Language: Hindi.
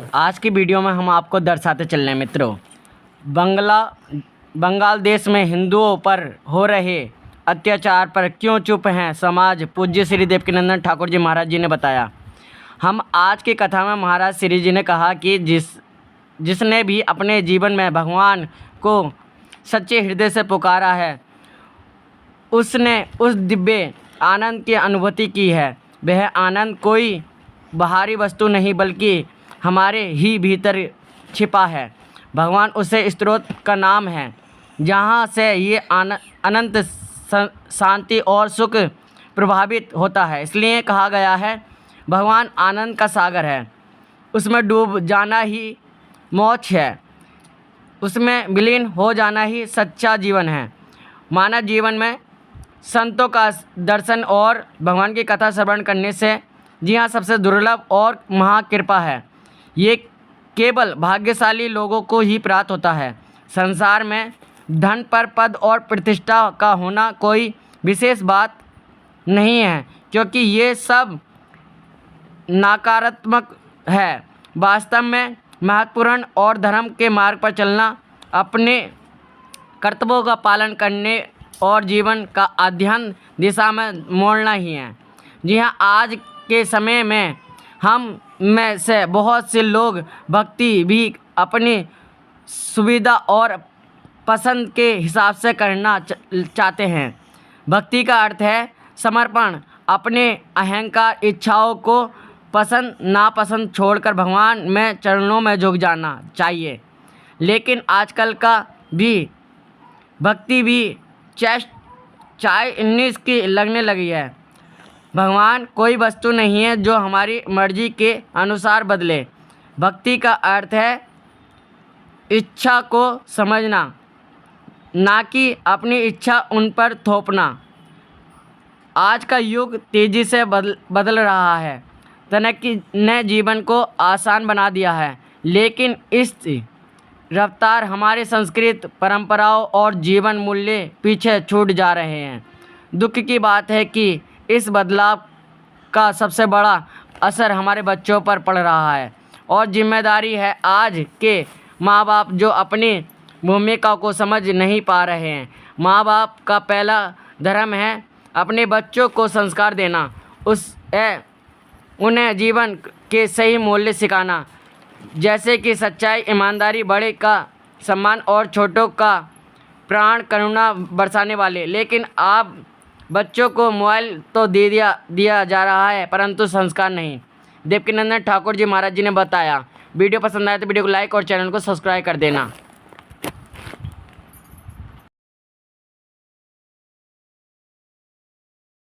आज की वीडियो में हम आपको दर्शाते चल रहे हैं मित्रों, बंगाल देश में हिंदुओं पर हो रहे अत्याचार पर क्यों चुप हैं समाज। पूज्य श्री देवकीनंदन ठाकुर जी महाराज जी ने बताया। हम आज की कथा में महाराज श्री जी ने कहा कि जिसने भी अपने जीवन में भगवान को सच्चे हृदय से पुकारा है, उसने उस दिव्य आनंद की अनुभूति की है। वह आनंद कोई बाहरी वस्तु नहीं बल्कि हमारे ही भीतर छिपा है। भगवान उसे स्रोत का नाम है, जहाँ से ये अनंत शांति और सुख प्रभावित होता है। इसलिए कहा गया है भगवान आनंद का सागर है, उसमें डूब जाना ही मोक्ष है, उसमें विलीन हो जाना ही सच्चा जीवन है। मानव जीवन में संतों का दर्शन और भगवान की कथा श्रवण करने से जी हाँ सबसे दुर्लभ और महाकृपा है। ये केवल भाग्यशाली लोगों को ही प्राप्त होता है। संसार में धन पर पद और प्रतिष्ठा का होना कोई विशेष बात नहीं है, क्योंकि ये सब नकारात्मक है। वास्तव में महत्वपूर्ण और धर्म के मार्ग पर चलना, अपने कर्तव्यों का पालन करने और जीवन का अध्ययन दिशा में मोड़ना ही है। जी हाँ, आज के समय में हम में से बहुत से लोग भक्ति भी अपनी सुविधा और पसंद के हिसाब से करना चाहते हैं। भक्ति का अर्थ है समर्पण, अपने अहंकार इच्छाओं को पसंद नापसंद छोड़कर भगवान में चरणों में झुक जाना चाहिए। लेकिन आजकल का भी भक्ति भी चाय 19 की लगने लगी है। भगवान कोई वस्तु नहीं है जो हमारी मर्जी के अनुसार बदले। भक्ति का अर्थ है इच्छा को समझना, ना कि अपनी इच्छा उन पर थोपना। आज का युग तेज़ी से बदल रहा है। तकनीक ने जीवन को आसान बना दिया है, लेकिन इस रफ्तार हमारे संस्कृत परंपराओं और जीवन मूल्य पीछे छूट जा रहे हैं। दुख की बात है कि इस बदलाव का सबसे बड़ा असर हमारे बच्चों पर पड़ रहा है, और जिम्मेदारी है आज के माँ बाप जो अपनी भूमिका को समझ नहीं पा रहे हैं। माँ बाप का पहला धर्म है अपने बच्चों को संस्कार देना, उन्हें जीवन के सही मूल्य सिखाना, जैसे कि सच्चाई, ईमानदारी, बड़े का सम्मान और छोटों का प्राण करुणा बरसाने वाले। लेकिन आप बच्चों को मोबाइल तो दिया जा रहा है, परंतु संस्कार नहीं। देवकीनंदन ठाकुर जी महाराज जी ने बताया। वीडियो पसंद आए तो वीडियो को लाइक और चैनल को सब्सक्राइब कर देना।